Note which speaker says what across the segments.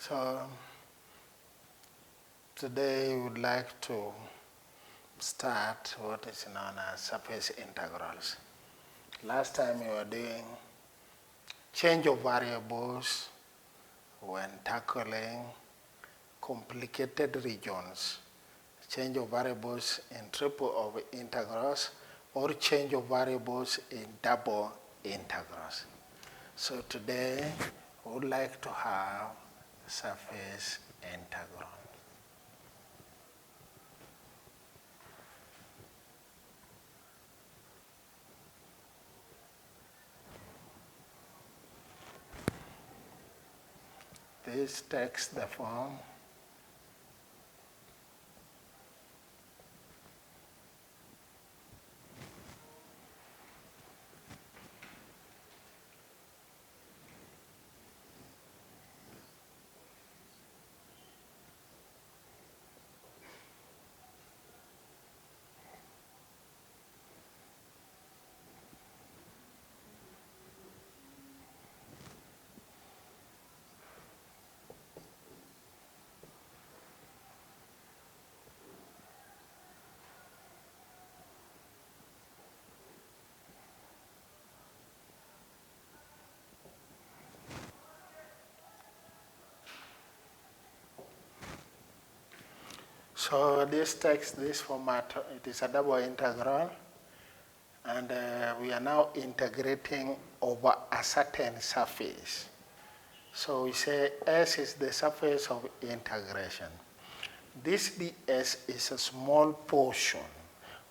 Speaker 1: So today we would like to start what is known as surface integrals. Last time we were doing change of variables when tackling complicated regions, change of variables in triple of integrals, or change of variables in double integrals. So today we would like to have surface integral. This takes the form so this takes this format. It is a double integral, and we are now integrating over a certain surface. So we say S is the surface of integration. This ds is a small portion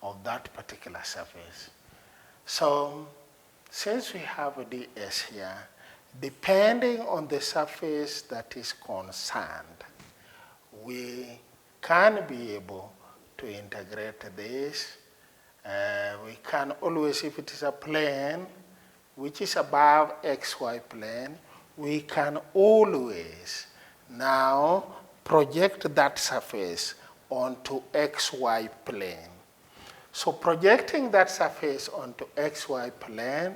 Speaker 1: of that particular surface. So since we have a ds here, depending on the surface that is concerned, we can be able to integrate this. We can always, if it is a plane which is above xy plane, we can always now project that surface onto xy plane. So projecting that surface onto xy plane,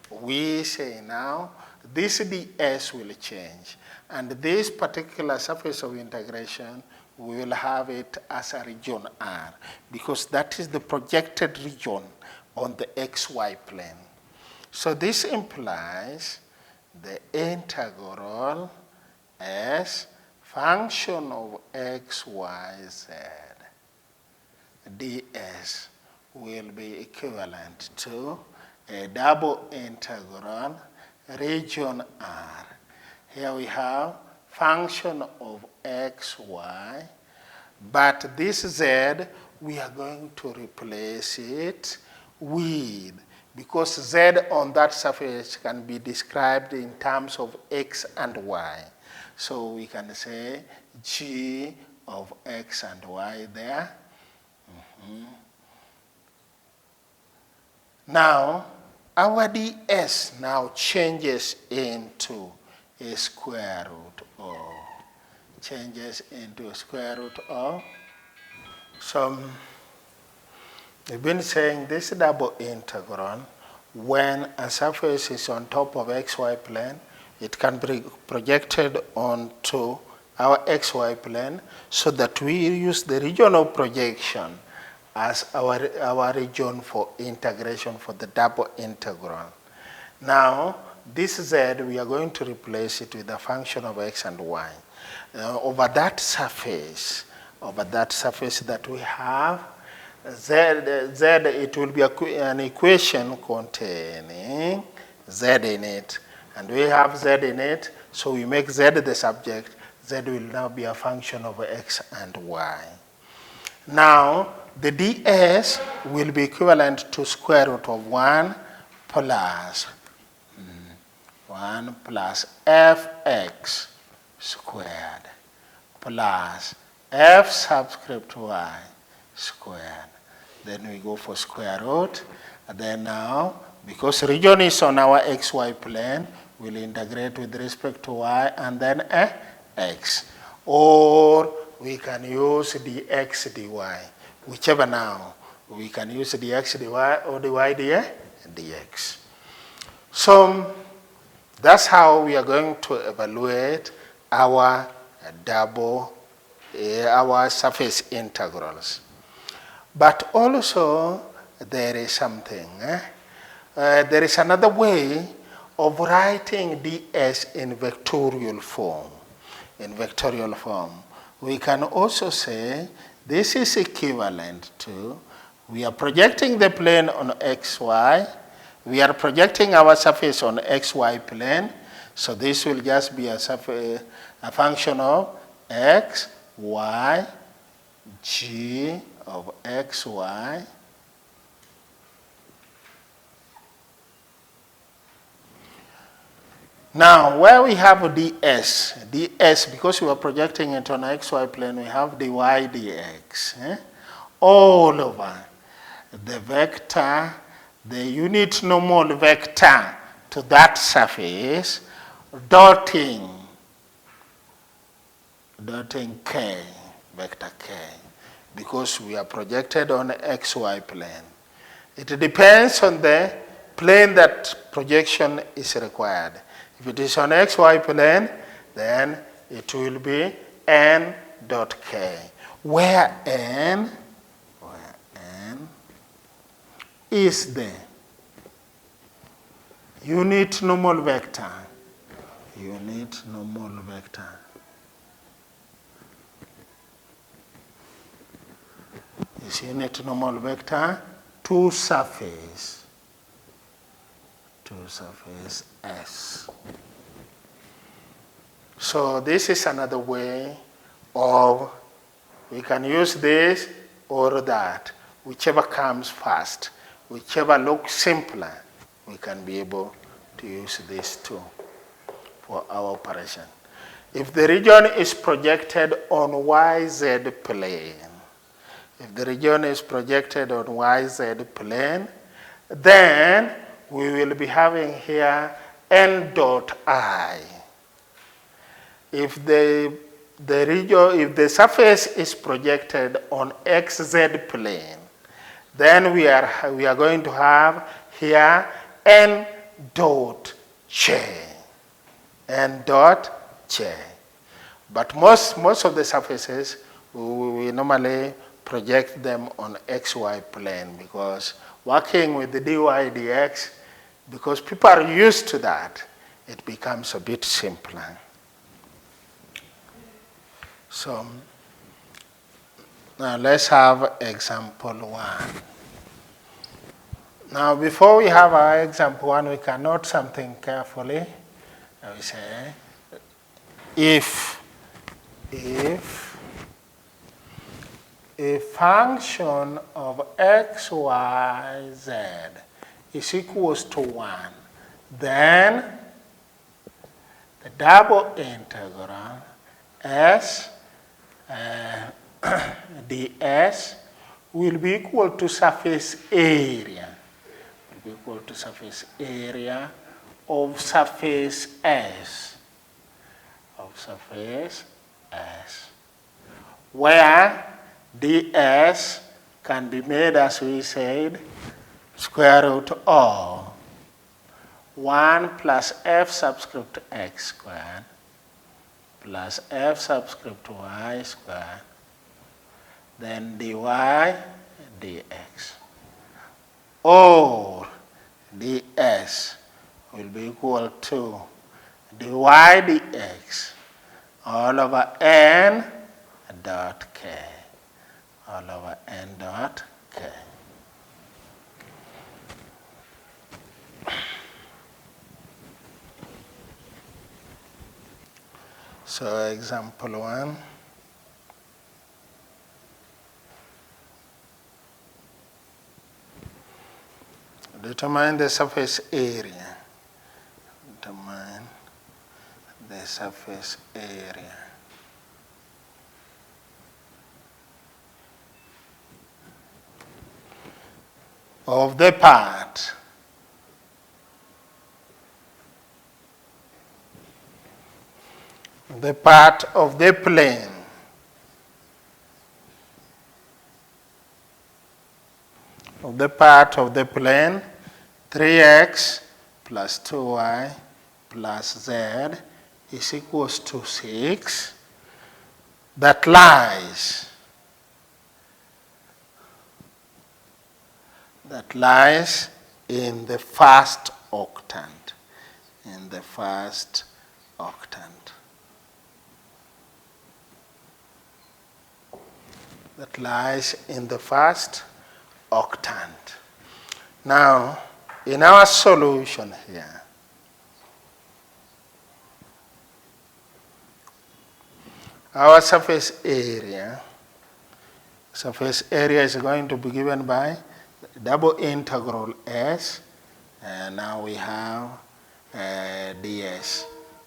Speaker 1: we say now this ds will change, and this particular surface of integration, we will have it as a region R, because that is the projected region on the xy plane. So this implies the integral as function of x, y, z ds will be equivalent to a double integral region R. Here we have function of x, y, but this z, we are going to replace it with, because z on that surface can be described in terms of x and y. So we can say g of x and y there. Now, our ds now changes into a square root of, changes into a square root of. So we've been saying this double integral, when a surface is on top of xy plane, it can be projected onto our xy plane, so that we use the region of projection as our region for integration for the double integral. Now, this z, we are going to replace it with a function of x and y. Over that surface that we have, z, it will be an equation containing z in it. And we have z in it, so we make z the subject. Z will now be a function of x and y. Now, the ds will be equivalent to square root of 1 plus fx squared plus f subscript y squared. Then we go for square root. And then now, because region is on our xy plane, we'll integrate with respect to y and then x. Or we can use dx dy, whichever now. We can use dx dy or dy dx. So that's how we are going to evaluate our double our surface integrals. But also there is something. There is another way of writing ds in vectorial form. We can also say this is equivalent to, we are projecting the plane on xy, we are projecting our surface on xy plane, so this will just be a function of x, y, g of xy now, where we have ds, because we are projecting it on xy plane, we have dy dx. All over the vector, the unit normal vector to that surface, dotting k, vector k, because we are projected on xy plane. It depends on the plane that projection is required. If it is on xy plane, then it will be n dot k, where n is the unit normal vector. Is unit normal vector to surface S. So this is another way of, we can use this or that, whichever comes first, whichever looks simpler, we can be able to use this too for our operation. If the region is projected on YZ plane, then we will be having here n dot I. If the surface is projected on XZ plane, then we are going to have here n dot J. But most of the surfaces, we normally project them on XY plane, because working with the dy dx, because people are used to that, it becomes a bit simpler. So now let's have example 1. Now before we have our example 1, we can note something carefully. We say if a function of x, y, z is equals to 1, then the double integral s ds will be equal to surface area. Of surface S. Where ds can be made, as we said, square root of 1 plus f subscript x squared plus f subscript y squared, then dy dx. Or ds will be equal to dy dx all over n dot k. So example 1. Determine the surface area. Of the part of the plane of the part of the plane 3x plus 2y plus z is equals to 6. that lies in the first octant. In the first octant. That lies in the first octant. Now, in our solution here, our surface area is going to be given by double integral S, and now we have ds,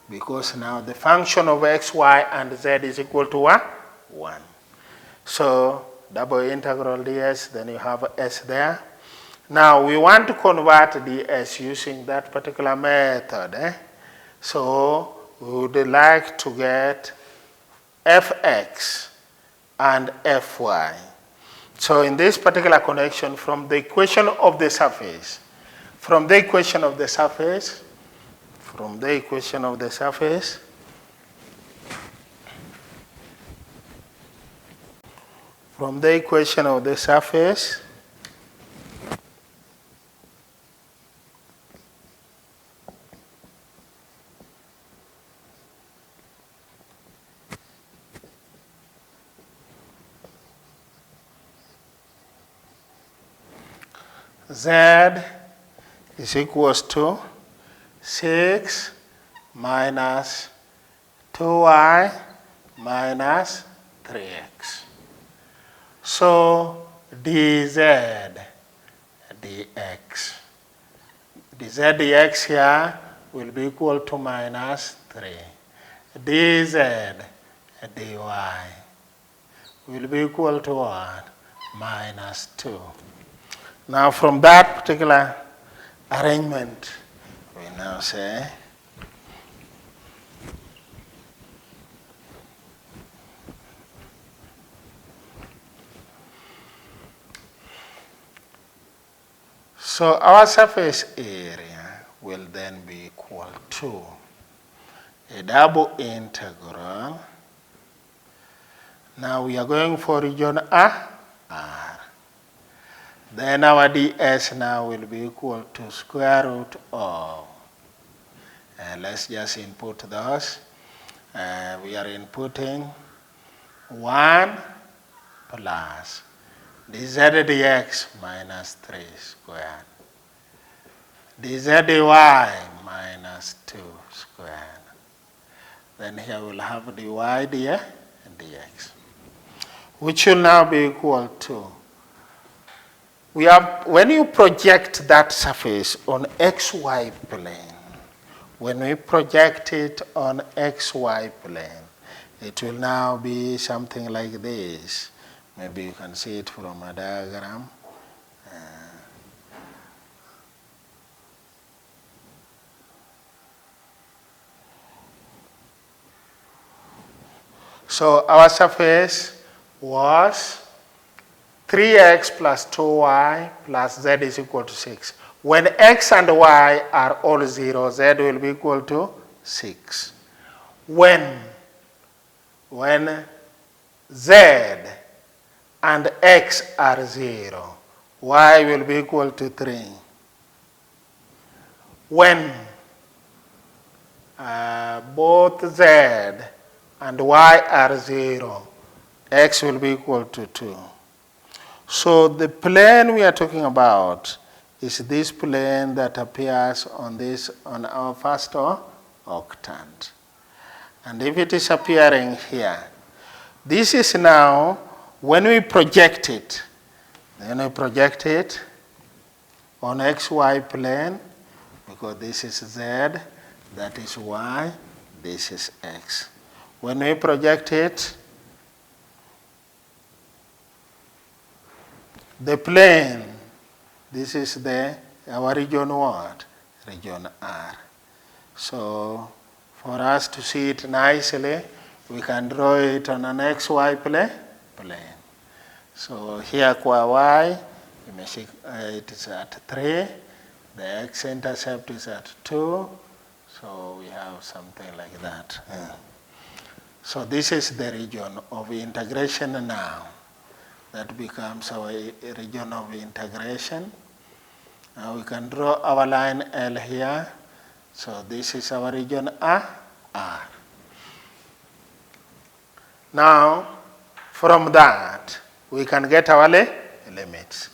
Speaker 1: because now the function of x, y, and z is equal to what? 1. So double integral ds, then you have s there. Now we want to convert ds using that particular method. So we would like to get fx and fy. So in this particular connection, from the equation of the surface, z is equals to 6 minus 2y minus 3x. So dz dx here will be equal to minus 3. dz dy will be equal to what? Minus 2. Now from that particular arrangement, we now say so our surface area will then be equal to a double integral. Now we are going for region R. Then our ds now will be equal to square root of, and let's just input those. We are inputting 1 plus dz dx minus 3 squared, dz dy minus 2 squared. Then here we'll have dy dx, which will now be equal to, when you project that surface on xy plane, when we project it on xy plane, it will now be something like this. Maybe you can see it from a diagram. So our surface was 3x plus 2y plus z is equal to 6. When x and y are all 0, z will be equal to 6. When z and x are 0, y will be equal to 3. When both z and y are 0, x will be equal to 2. So the plane we are talking about is this plane that appears on our first octant. And if it is appearing here, this is now, when we project it, then we project it on xy plane, because this is z, that is y, this is x. When we project it, the plane, this is our region what? Region R. So for us to see it nicely, we can draw it on an xy plane. So here qua y, it is at 3, the x-intercept is at 2, so we have something like that. So this is the region of integration now. That becomes our region of integration. Now we can draw our line L here. So this is our region R. Now, from that, we can get our limits.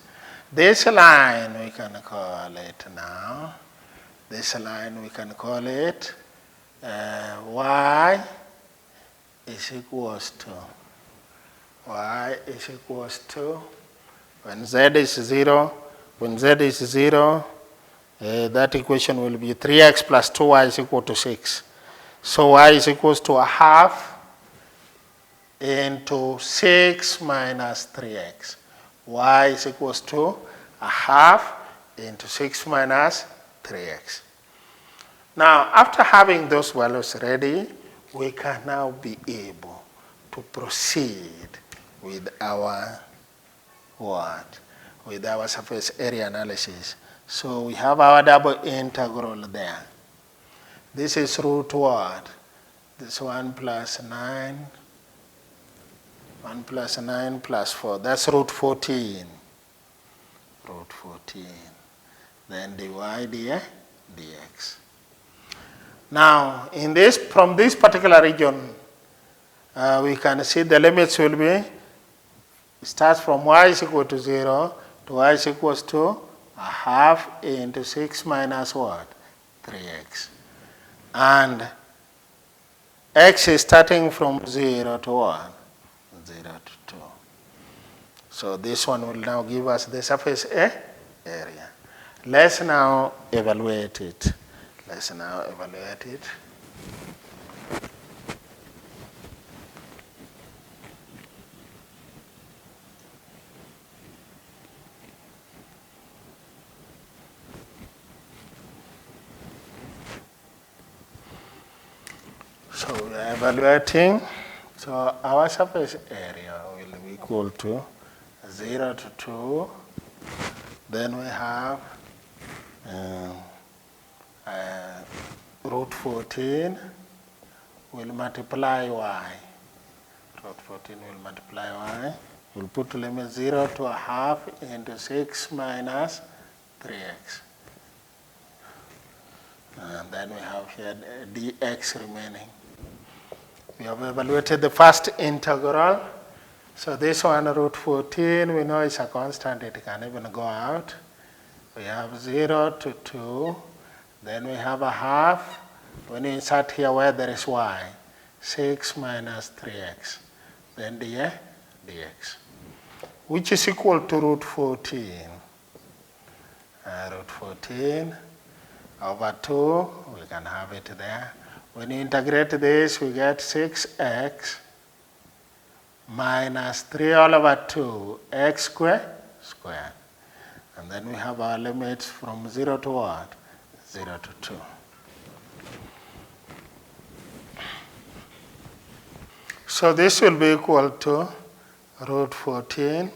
Speaker 1: This line we can call it now. This line we can call it y is equals to when z is 0. When z is 0, that equation will be 3x plus 2y is equal to 6. So y is equals to a half into 6 minus 3x. Y is equals to a half into 6 minus 3x. Now, after having those values ready, we can now be able to proceed with our what? With our surface area analysis. So we have our double integral there. This is root what? This 1 plus 9. 1 plus 9 plus 4. That's root 14. Root 14. Then dy dx. Now, from this particular region, we can see the limits will be, starts from y is equal to 0 to y is equals to a half into 6 minus what? 3x. And x is starting from 0 to 1? 0 to 2. So this one will now give us the surface area. Let's now evaluate it. So we are evaluating. So our surface area will be equal to 0 to 2. Then we have root 14 will multiply y. Root 14 will multiply y. We'll put limit 0 to a half into 6 minus 3x. And then we have here dx remaining. We have evaluated the first integral. So this one, root 14, we know is a constant. It can even go out. We have 0 to 2. Then we have a half. When you insert here where there is y, 6 minus 3x. Then dx, which is equal to root 14. Root 14 over 2. We can have it there. When you integrate this, we get 6x minus 3 all over 2, x squared. And then we have our limits from 0 to what? 0 to 2. So this will be equal to root 14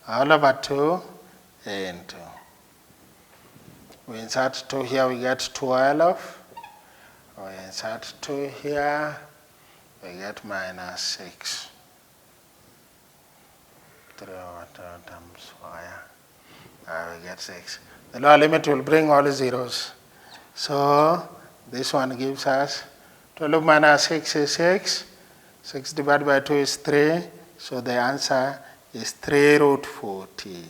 Speaker 1: all over 2 into. We insert 2 here, we get 12. We insert 2 here, we get minus 6. 3 over 2 times y. We get 6. The lower limit will bring all the zeros. So this one gives us 12 minus 6 is 6. 6 divided by 2 is 3. So the answer is 3 root 14.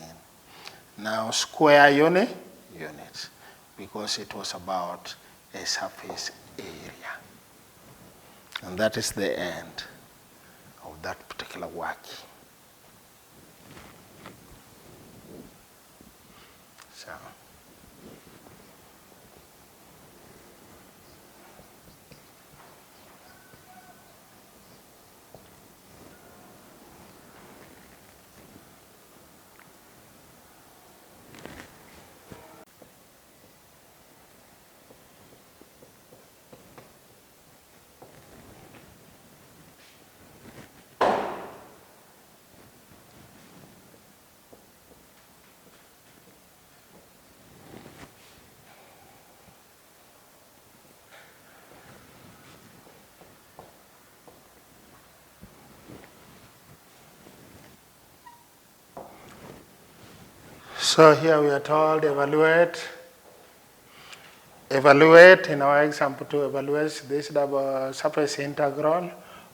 Speaker 1: Now square units, because it was about a surface area. And that is the end of that particular work. So So here we are told evaluate in our example to evaluate this double surface integral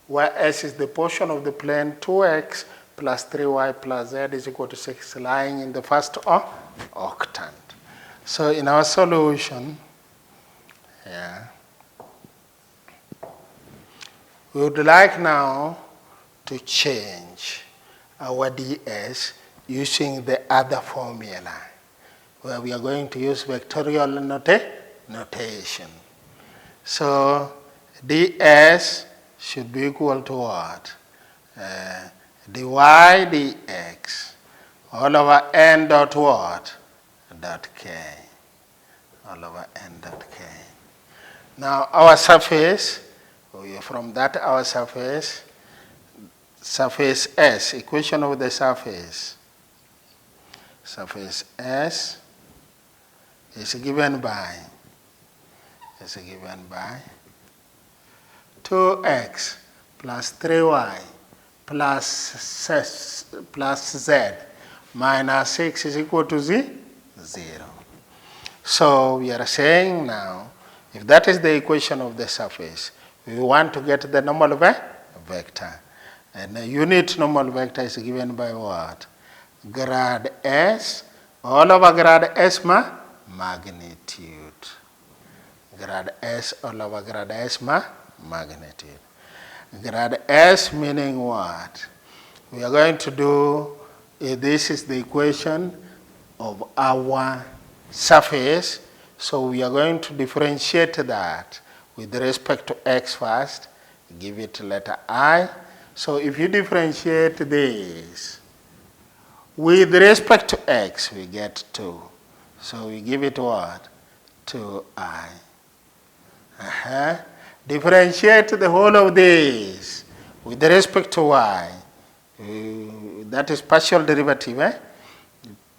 Speaker 1: where S is the portion of the plane 2x plus 3y plus z is equal to 6 lying in the first octant. So in our solution, we would like now to change our ds using the other formula, where we are going to use vectorial notation. So ds should be equal to what? Dy dx all over n dot what? Dot k. All over n dot k. Now our surface, from that our surface S, equation of the surface S is given by 2x plus 3y plus z minus 6 is equal to 0. So we are saying now, if that is the equation of the surface, we want to get the normal vector. And the unit normal vector is given by what? Grad S, all over grad S magnitude. Grad S all over grad S magnitude. Grad S meaning what? We are going to do, this is the equation of our surface, so we are going to differentiate that with respect to x first, give it letter I. So if you differentiate this with respect to x, we get 2. So we give it what? 2I. Differentiate the whole of this with respect to y. That is partial derivative, It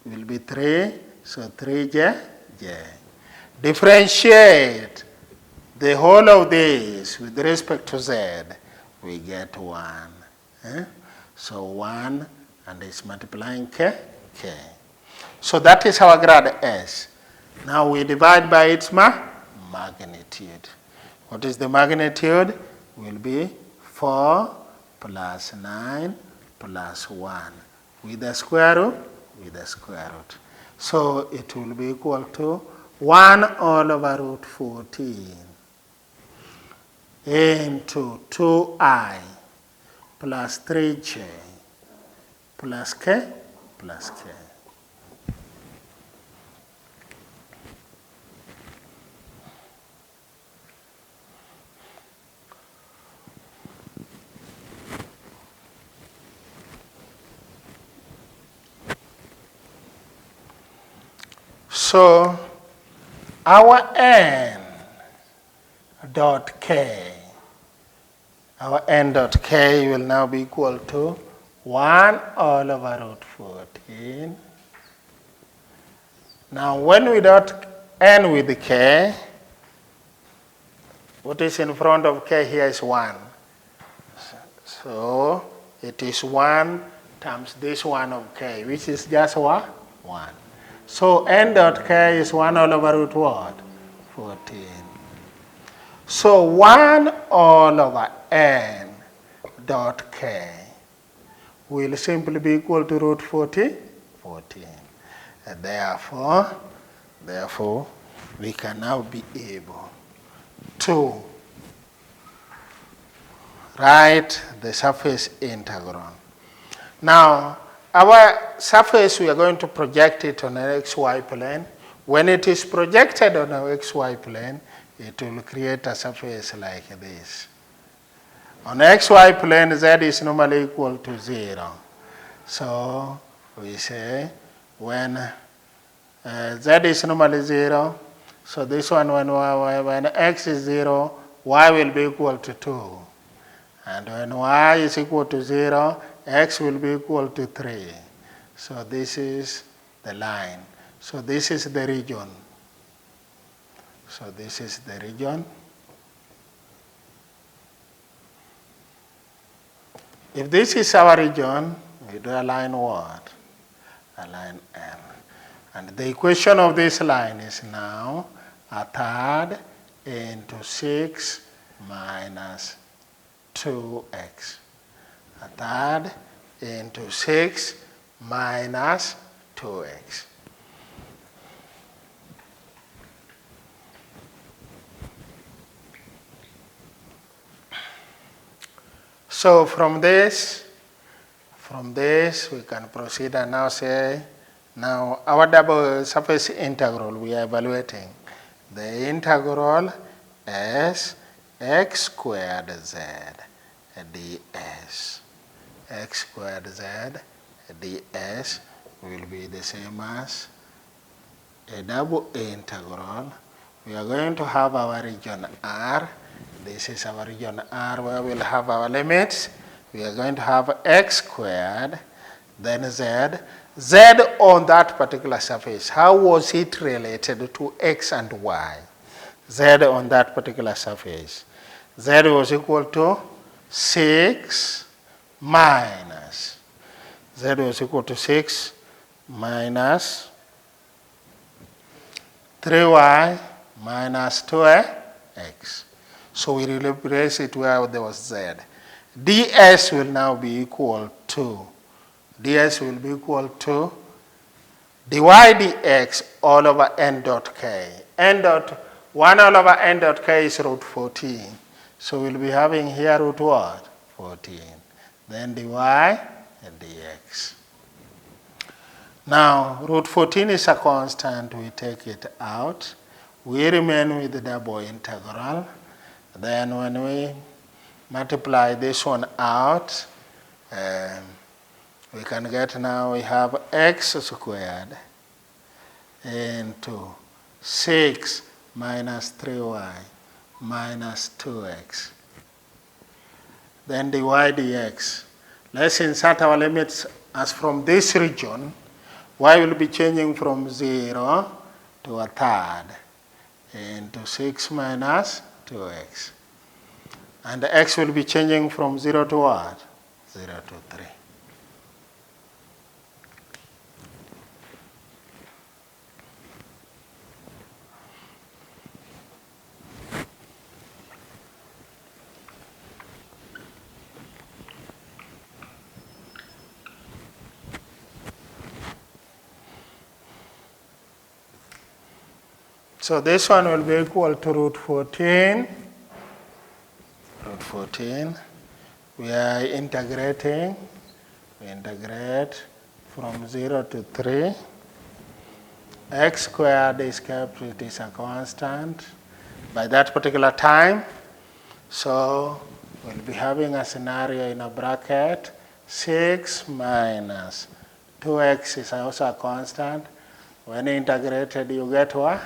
Speaker 1: will be 3, so 3j. Differentiate the whole of this with respect to z, we get 1. So 1, and it's multiplying k. So that is our grad S. Now we divide by its magnitude. What is the magnitude? Will be 4 plus 9 plus 1 with the square root. So it will be equal to 1 all over root 14 into 2I plus 3j plus k. So our n dot k will now be equal to 1 all over root 14. Now when we dot n with k, what is in front of k here is 1. So it is 1 times this 1 of k, which is just what? 1. So n dot k is 1 all over root what? 14. So 1 all over n dot k will simply be equal to root 14. And therefore, we can now be able to write the surface integral. Now, our surface, we are going to project it on an xy plane. When it is projected on an xy plane, it will create a surface like this. On xy plane, z is normally equal to 0. So we say when z is normally 0, so this one, when x is 0, y will be equal to 2. And when y is equal to 0, x will be equal to 3. So this is the line. So this is the region. If this is our region, we do a line what? A line L. And the equation of this line is now a third into 6 minus 2x. A third into 6 minus 2x. So from this we can proceed and now say, now our double surface integral we are evaluating. The integral is x squared z ds. X squared z ds will be the same as a double integral. We are going to have our region R. This is our region R where we'll have our limits. We are going to have x squared, then z. Z on that particular surface, how was it related to x and y? Z on that particular surface. Z was equal to 6 minus. Z was equal to 6 minus 3y minus 2x. So we replace it where there was z. ds will now be equal to, ds will be equal to dy dx all over n dot k. N dot 1 all over n dot k is root 14. So we'll be having here root what? 14. Then dy and dx. Now root 14 is a constant, we take it out. We remain with the double integral. Then when we multiply this one out, we can get now we have x squared into 6 minus 3y minus 2x. Then dy dx. Let's insert our limits as from this region. Y will be changing from 0 to a third into 6 minus 2x. And the x will be changing from 0 to what? 0 to 3. So this one will be equal to root 14. Root 14. We are integrating. We integrate from 0 to 3. X squared is kept, it is a constant by that particular time. So we'll be having a scenario in a bracket. 6 minus 2x is also a constant. When integrated, you get what?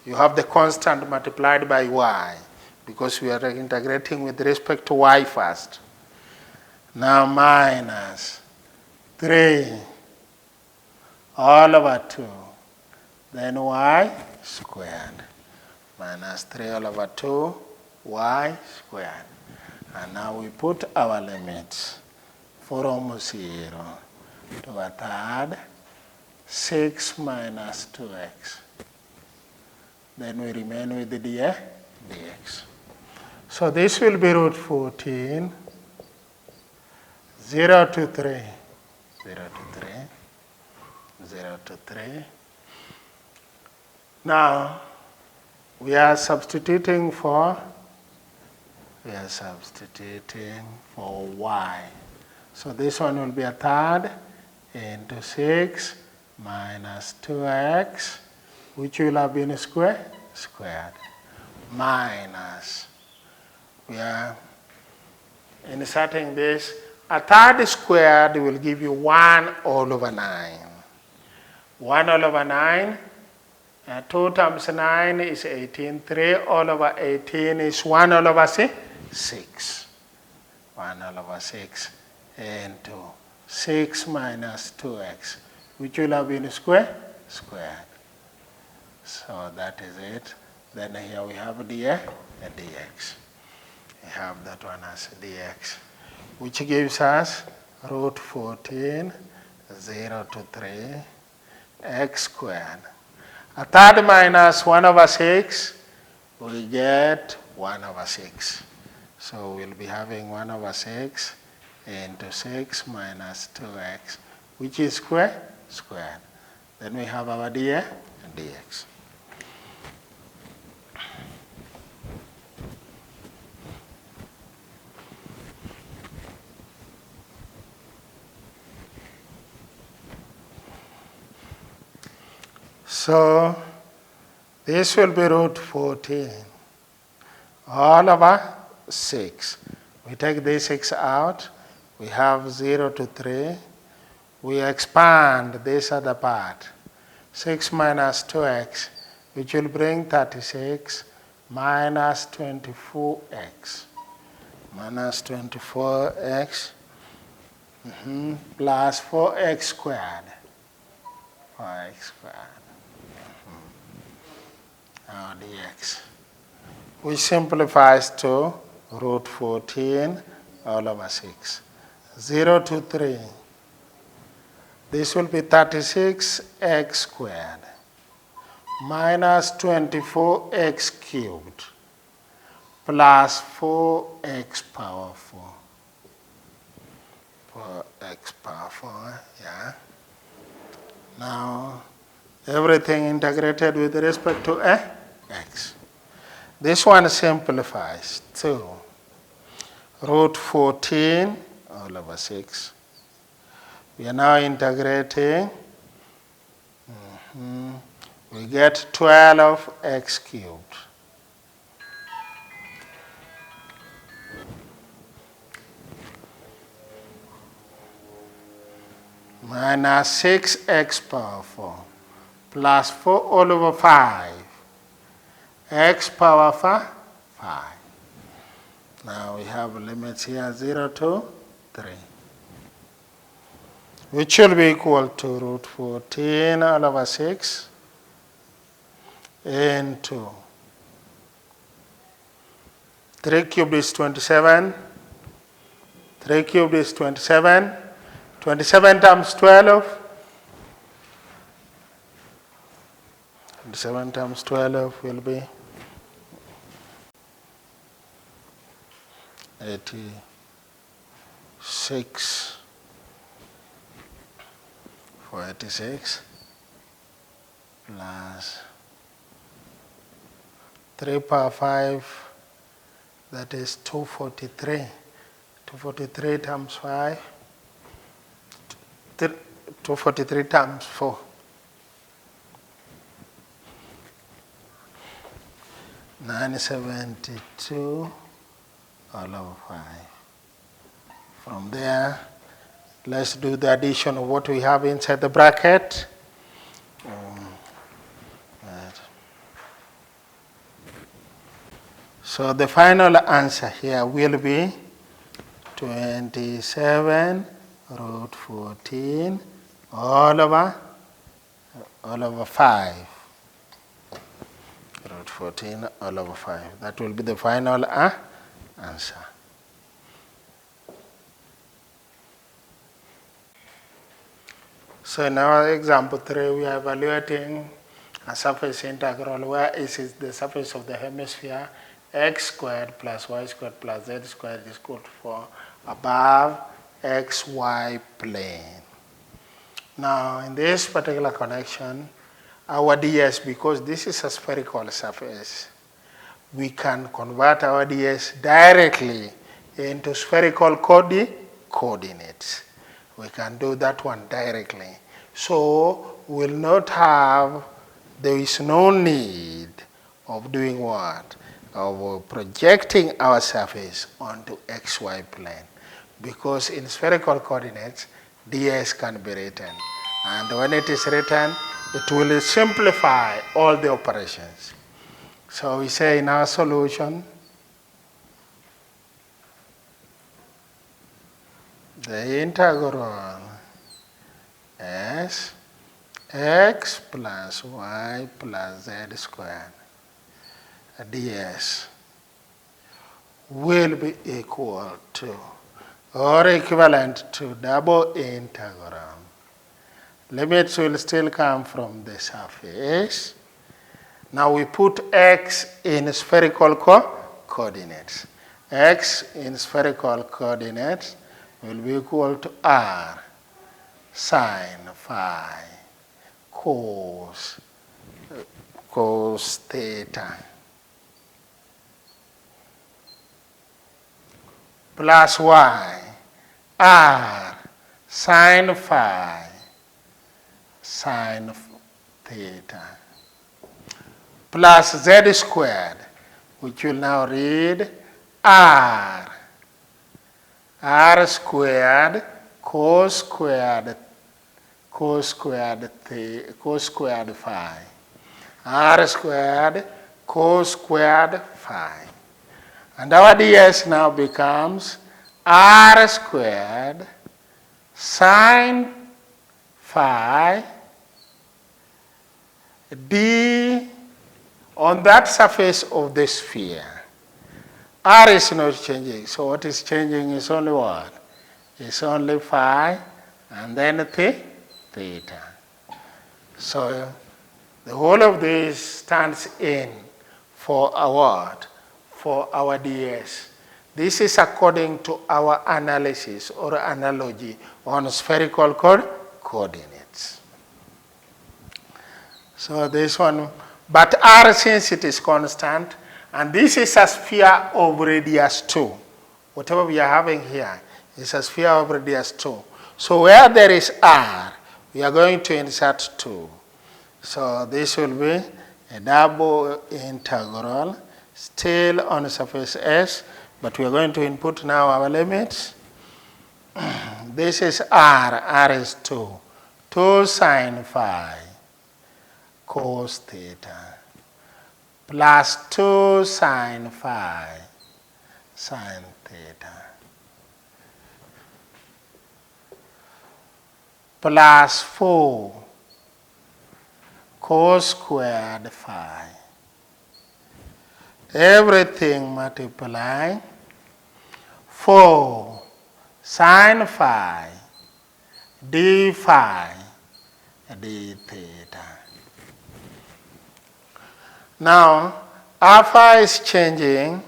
Speaker 1: You have the constant multiplied by y, because we are integrating with respect to y first. Now minus 3 all over 2, then y squared. Minus 3 all over 2, y squared. And now we put our limits from 0 to a third, 6 minus 2x. Then we remain with the dx. So this will be root 14, 0 to 3, 0 to 3, 0 to 3. Now we are substituting for y. So this one will be a third into 6 minus 2x, which will have been squared, minus. We are inserting this. A third squared will give you 1 all over 9. 1 all over 9. 2 times 9 is 18. 3 all over 18 is 1 all over 6. 1 all over 6 into 6 minus 2x, which will have been squared. So that is it. Then here we have dx. We have that one as dx, which gives us root 14, 0 to 3, x squared. A third minus 1 over 6, we get 1 over 6. So we'll be having 1 over 6 into 6 minus 2x, which is squared. Then we have our dx and dx. So this will be root 14 all over 6. We take this 6 out, we have 0 to 3. We expand this other part, 6 minus 2x, which will bring 36 minus 24x. Minus 24x plus 4x squared. 4x squared. Now dx. Which simplifies to root 14 all over 6. 0 to 3. This will be 36x squared minus 24x cubed plus 4x power 4. 4x power 4, yeah. Now, everything integrated with respect to x. This one simplifies to root 14 all over 6. We are now integrating. We get 12x cubed. Minus 6x power 4 plus 4 all over 5. X power 5. Now we have limits here 0 to 3. Which will be equal to root 14 all over 6 into 3 cubed is 27. 3 cubed is 27. 27 times 12. 27 times 12 will be 86. For 86 plus 3 power 5, that is 243. 243 times 5, 243 times 4. 972 all over 5. From there, let's do the addition of what we have inside the bracket. So the final answer here will be 27 root 14 all over 5. Root 14 all over 5. That will be the final answer. So in our example 3, we are evaluating a surface integral where S is the surface of the hemisphere, x squared plus y squared plus z squared is equal to 4 above xy plane. Now in this particular connection, our ds, because this is a spherical surface, we can convert our ds directly into spherical coordinates. We can do that one directly. So we'll not have, there is no need of doing what? Of projecting our surface onto xy plane. Because in spherical coordinates, ds can be written. And when it is written, it will simplify all the operations. So we say in our solution, the integral is x plus y plus z squared ds will be equal to or equivalent to double integral limits will still come from the surface. Now we put x in spherical coordinates. X in spherical coordinates will be equal to r sine phi cos theta plus y r sine phi sine theta plus z squared, which will now read r squared cos squared phi, r squared cos squared phi. And our ds now becomes r squared sine phi d on that surface of the sphere. R is not changing, so what is changing is only what? It's only phi and then theta. So the whole of this stands in for our what? For our ds. This is according to our analysis or analogy on spherical coordinates. So this one, but r, since it is constant, and this is a sphere of radius 2. Whatever we are having here is a sphere of radius 2. So where there is r, we are going to insert 2. So this will be a double integral, still on surface S, but we are going to input now our limits. This is r is 2. 2 sine phi cos theta plus 2 sine phi sine theta plus 4 cos squared phi. Everything multiplying 4 sine phi d phi d theta. Now, alpha is changing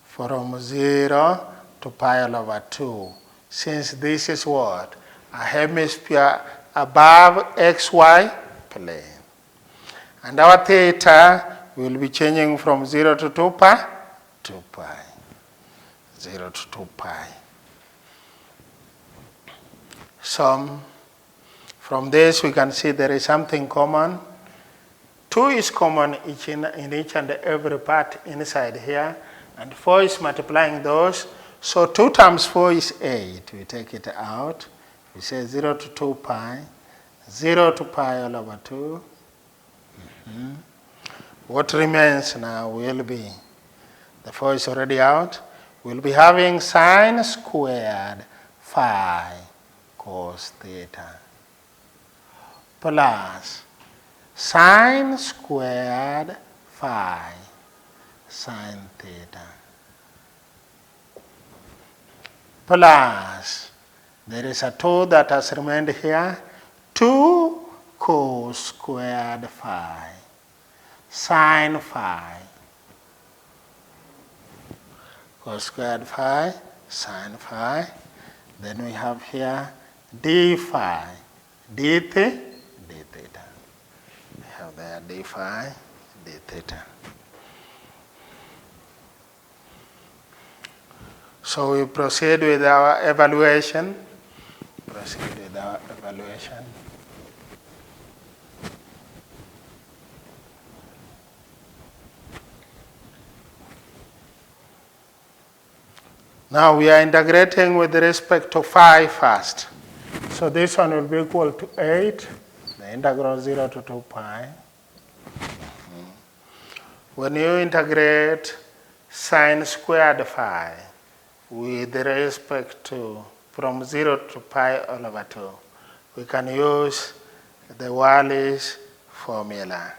Speaker 1: from 0 to pi all over 2, since this is what? A hemisphere above xy plane. And our theta will be changing from 0 to 2 pi, 2 pi. 0 to 2 pi. So, from this we can see there is something common. 2 is common in each and every part inside here, and 4 is multiplying those. So 2 times 4 is 8. We take it out. We say 0 to 2 pi, 0 to pi all over 2. What remains now will be, the 4 is already out, we'll be having sine squared phi cos theta plus sine squared phi sine theta plus, there is a 2 that has remained here, 2 cos squared phi sine phi cos squared phi sine phi. Then we have here d phi d theta. We have there d phi d theta. So we proceed with our evaluation. Now we are integrating with respect to phi first. So this one will be equal to 8, the integral 0 to 2 pi. When you integrate sine squared phi with respect to from 0 to pi all over 2, we can use the Wallis formula.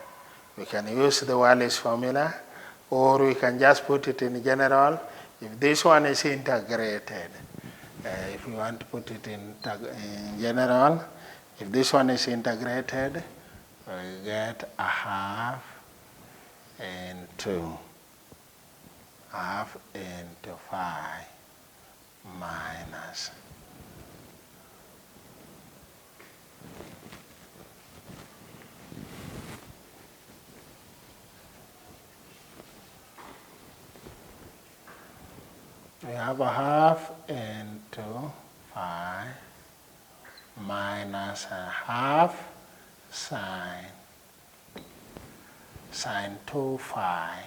Speaker 1: Or we can just put it in general. If this one is integrated, if you want to put it in general, If this one is integrated, we get a half into 5 minus we have a half into 5 minus a half sine 2 phi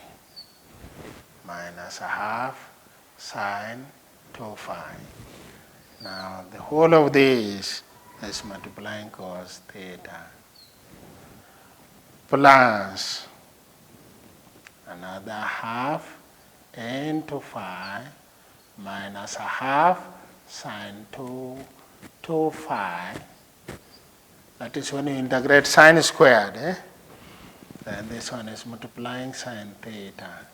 Speaker 1: minus a half sine 2 phi. Now the whole of this is multiplying cos theta plus another half into 5 minus a half sine 2 phi. That is when you integrate sine squared. Then this one is multiplying sine theta.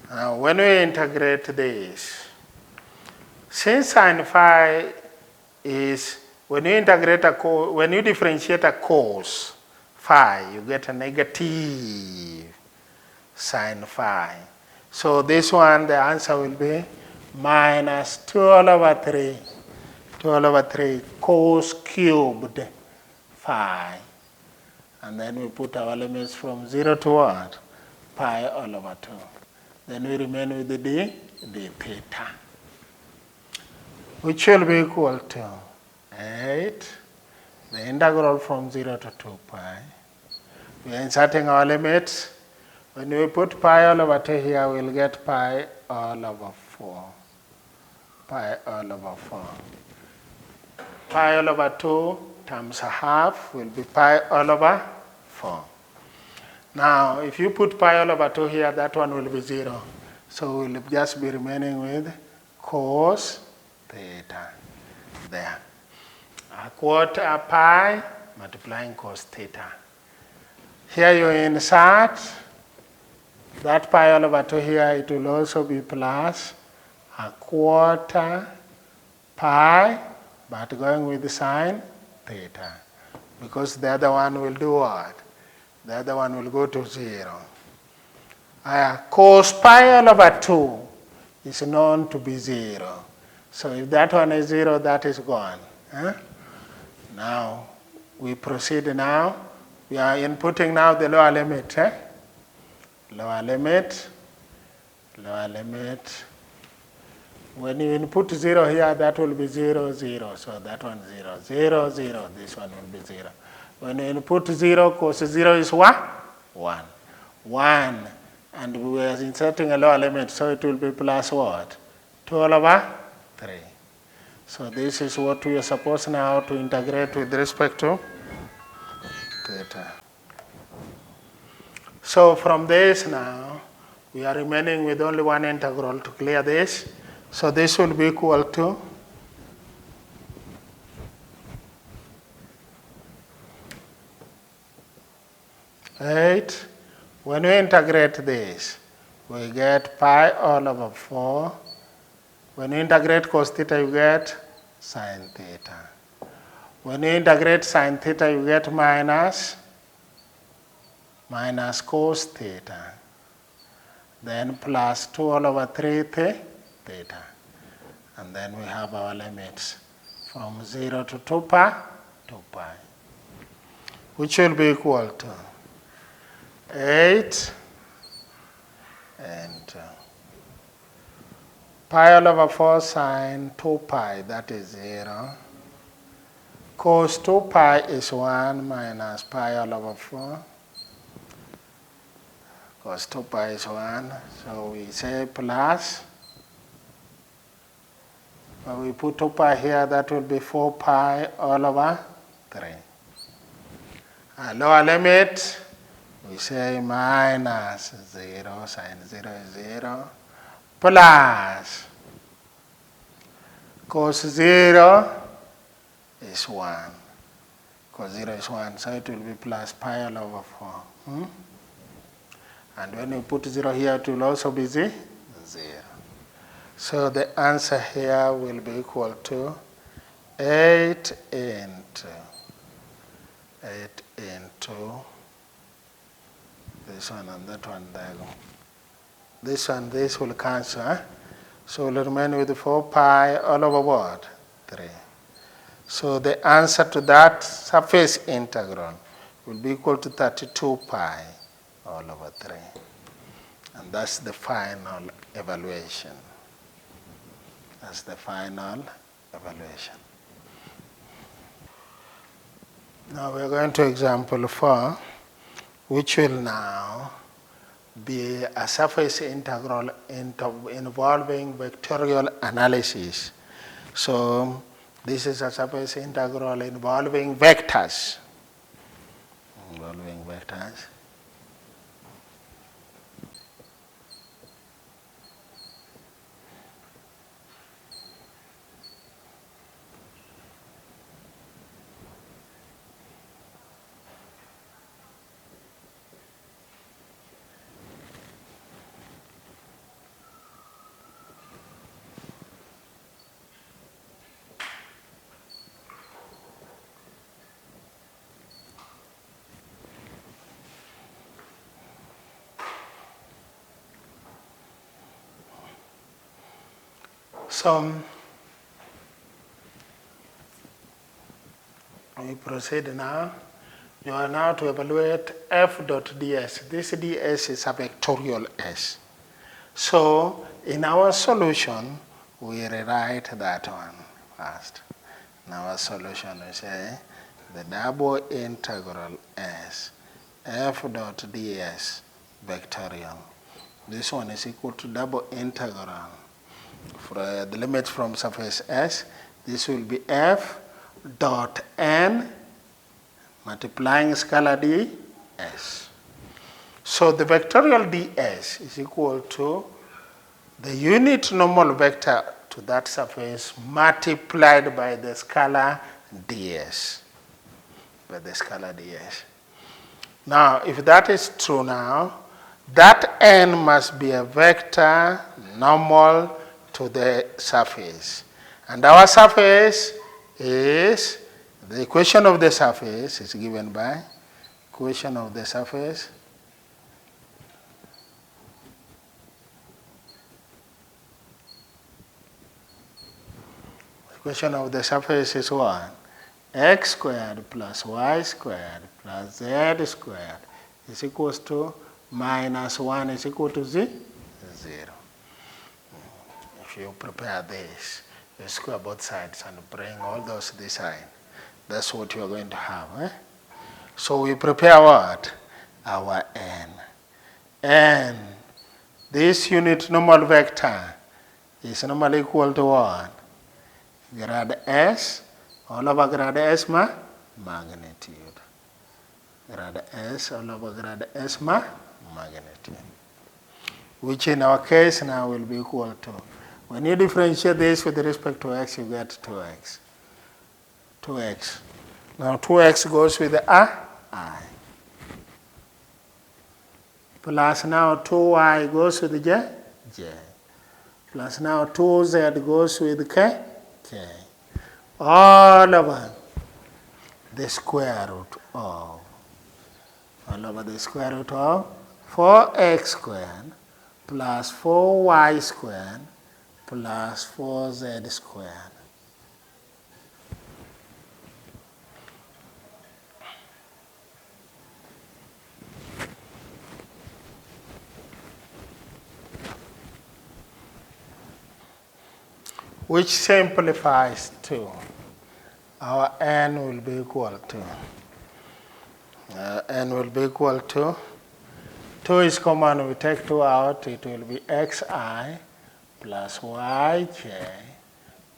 Speaker 1: Now when we integrate this, since sine phi is, when you integrate when you differentiate a cos phi, you get a negative sine phi. So this one, the answer will be minus 12 over 3 cos cubed phi. And then we put our limits from 0 to what? Pi all over 2. Then we remain with the d theta, which will be equal to 8, the integral from 0 to 2 pi. We are inserting our limits. When we put pi all over 2 here, we'll get pi all over 4. Pi all over 4. Pi all over 2 times a half will be pi all over 4. Now, if you put pi all over 2 here, that one will be 0. So we'll just be remaining with cos theta there. A quarter pi multiplying cos theta. Here you insert that pi all over 2 here, it will also be plus a quarter pi, but going with the sine theta. Because the other one will do what? The other one will go to 0. Cos pi all over 2 is known to be 0. So if that one is 0, that is gone. Now, we proceed now. We are inputting now the lower limit. Lower limit. When you input 0 here, that will be 0, 0. So that one 0, 0, 0. This one will be 0. When you input 0, cos 0 is what? 1. 1. And we are inserting a lower limit, so it will be plus what? 2 all over 3. So this is what we are supposed now to integrate with respect to theta. So from this now, we are remaining with only one integral to clear this. So this will be equal to eight. When we integrate this, we get pi all over 4. When you integrate cos theta, you get sine theta. When you integrate sine theta, you get minus cos theta. Then plus 2 all over 3 theta. And then we have our limits from 0 to 2 pi, which will be equal to 8 and pi all over 4 sine 2 pi, that is 0. Cos 2 pi is 1 minus pi all over 4. Cos 2 pi is 1, so we say plus. When we put 2 pi here, that will be 4 pi all over 3. Our lower limit, we say minus 0, sine 0 is 0, plus cos 0 is 1. Cos 0 is 1, so it will be plus pi all over 4. And when you put 0 here, it will also be 0. So the answer here will be equal to 8 into this one and that one there. This will cancel. Huh? So we'll remain with 4 pi all over what? 3. So the answer to that surface integral will be equal to 32 pi all over 3. And that's the final evaluation. That's the final evaluation. Now we're going to example 4, which will now be a surface integral involving vectorial analysis. So this is a surface integral involving vectors. So we proceed now. You are now to evaluate f dot ds. This ds is a vectorial s. So in our solution, we rewrite that one first. In our solution, we say the double integral s f dot ds vectorial. This one is equal to double integral for the limit from surface S. This will be f dot n multiplying scalar ds. So the vectorial ds is equal to the unit normal vector to that surface multiplied by the scalar ds. Now, if that is true now, that n must be a vector normal to the surface. And our surface is, the equation of the surface is given by equation of the surface is what? X squared plus y squared plus z squared is equals to minus 1 is equal to 0. If you prepare this, you square both sides and bring all those this side. That's what you're going to have. Eh? So we prepare what? Our n. And this unit normal vector is normally equal to what? Grad s all over grad s magnitude. Grad s all over grad s magnitude. Which in our case now will be equal to, when you differentiate this with respect to x, you get 2x. 2x. Now 2x goes with the I. Plus now 2y goes with the j. Plus now 2z goes with k. All over the square root of, 4x squared plus 4y squared plus 4z squared. Which simplifies to our n will be equal to 2 is common, we take 2 out, it will be xi plus yj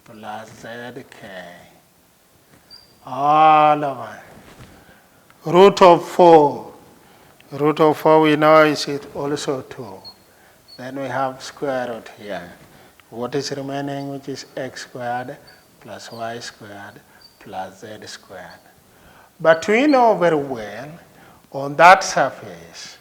Speaker 1: plus zk all over root of 4. Root of 4 we know is also 2. Then we have square root here. What is remaining, which is x squared plus y squared plus z squared. But we know very well on that surface,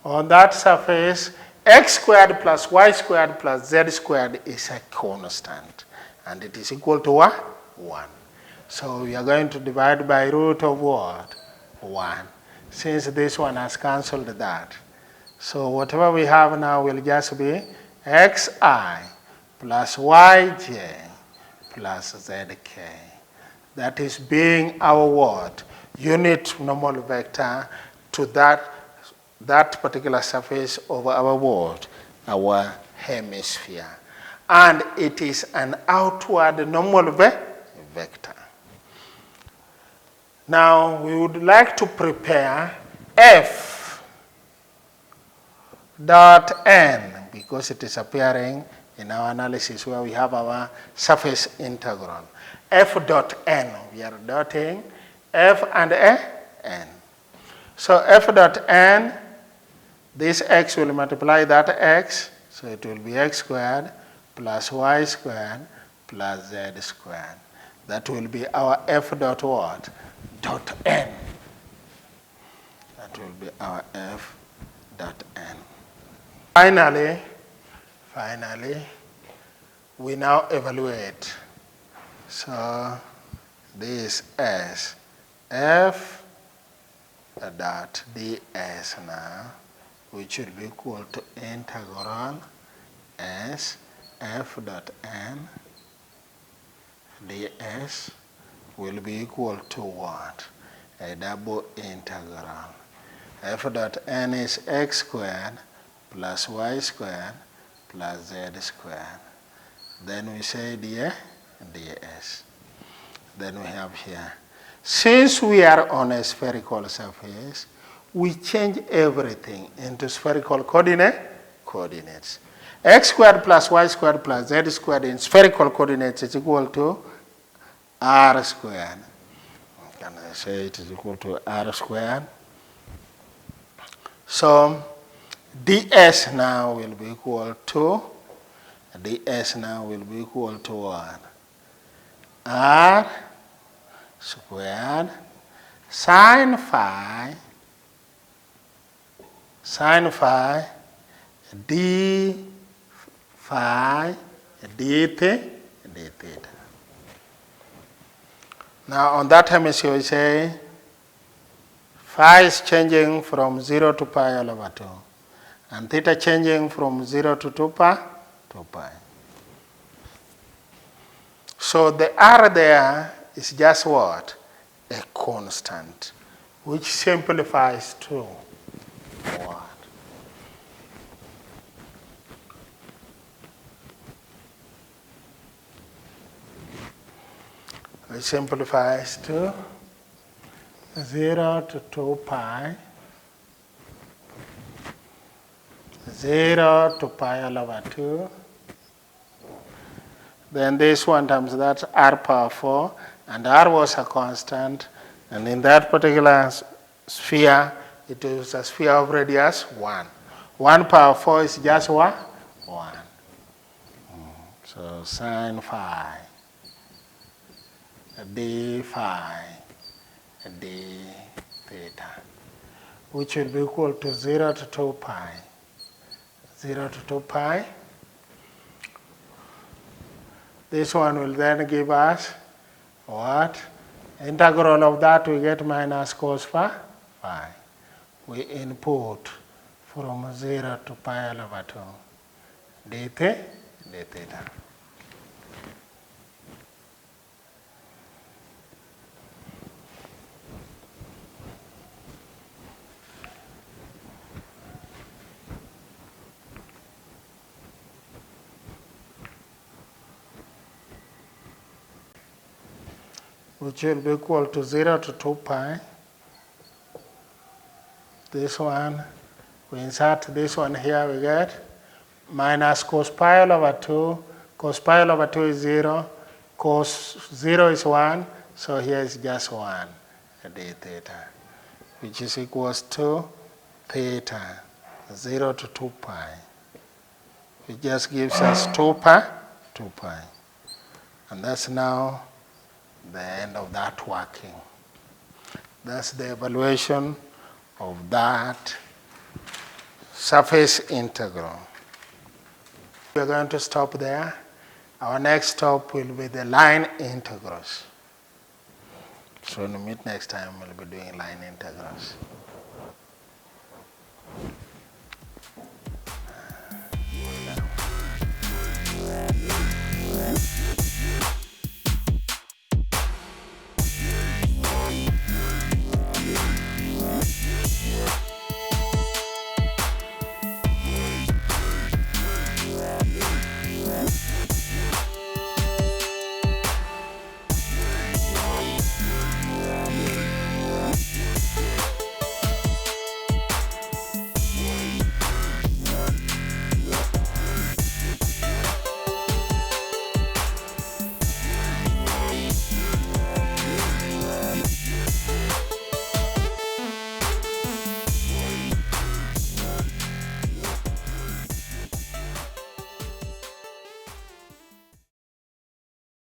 Speaker 1: On that surface, x squared plus y squared plus z squared is a constant, and it is equal to what? 1. So we are going to divide by root of what? 1. Since this one has cancelled that. So whatever we have now will just be xi plus yj plus zk. That is being our what? Unit normal vector to that particular surface of our world, our hemisphere. And it is an outward normal vector. Now we would like to prepare f dot n, because it is appearing in our analysis where we have our surface integral. F dot n, we are dotting f and n. So f dot n, this x will multiply that x, so it will be x squared plus y squared plus z squared. That will be our f dot what? Dot n. That will be our f dot n. Finally, we now evaluate. So this is f dot ds now, which will be equal to integral s f dot n ds will be equal to what? A double integral. F dot n is x squared plus y squared plus z squared. Then we say ds. Then we have here. Since we are on a spherical surface, we change everything into spherical coordinates. X squared plus y squared plus z squared in spherical coordinates is equal to r squared. Can I say it is equal to r squared? So ds now will be equal to what? R squared sine phi d phi d theta. Now on that hemisphere we say phi is changing from 0 to pi all over 2, and theta changing from 0 to 2 pi. So the r there is just what? A constant, which simplifies to what? It simplifies to 0 to 2 pi, 0 to pi all over 2. Then this one times that r power 4, and r was a constant, and in that particular sphere, it is a sphere of radius 1. 1 power 4 is just what? 1. So sine phi d phi d theta, which will be equal to 0 to 2 pi. 0 to 2 pi. This one will then give us what? Integral of that we get minus cos phi. We input from 0 to pi all over 2 d theta. Which will be equal to 0 to 2 pi. This one, we insert this one here, we get minus cos pi all over 2. Cos pi all over 2 is 0. Cos 0 is 1. So here is just 1 d theta, which is equals to theta, 0 to 2 pi. It just gives us 2 pi. And that's now the end of that working. That's the evaluation of that surface integral. We're going to stop there. Our next stop will be the line integrals. So we'll meet next time, we'll be doing line integrals.